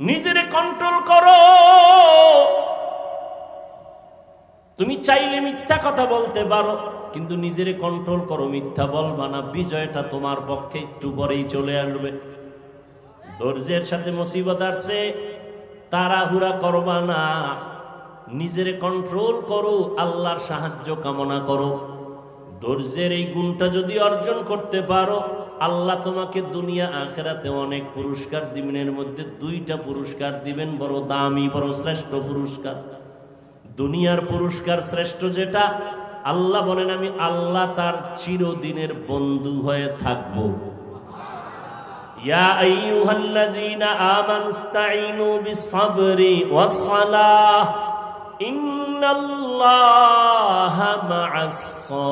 নিজেরে কন্ট্রোল করো। তুমি চাইলে মিথ্যা কথা বলতে পারো, কিন্তু নিজেরে কন্ট্রোল করো, মিথ্যা বলবা না। বিজয়টা তোমার পক্ষে একটু পরেই চলে আসবে। ধৈর্যের সাথে মুসিবত আসছে, তাড়াহুড়া করবা না, নিজের কন্ট্রোল করো, আল্লাহর সাহায্য কামনা করো। ধৈর্যের এই গুণটা যদি অর্জন করতে পারো, আল্লাহ তোমাকে দুনিয়া আখেরাতে অনেক পুরস্কার দিবেন। এর মধ্যে দুইটা পুরস্কার দিবেন, বড় দামি, বড় শ্রেষ্ঠ পুরস্কার। দুনিয়ার পুরস্কার শ্রেষ্ঠ যেটা, আল্লাহ বলেন আমি আল্লাহ তার চিরদিনের বন্ধু হয়ে থাকবো। ইয়া আইয়ুহাল্লাযীনা আমানুস্তাঈনু বিস-সাবরি ওয়াস-সালাহ ইন্নাল্লাহা মা'আস-সাবিরিন।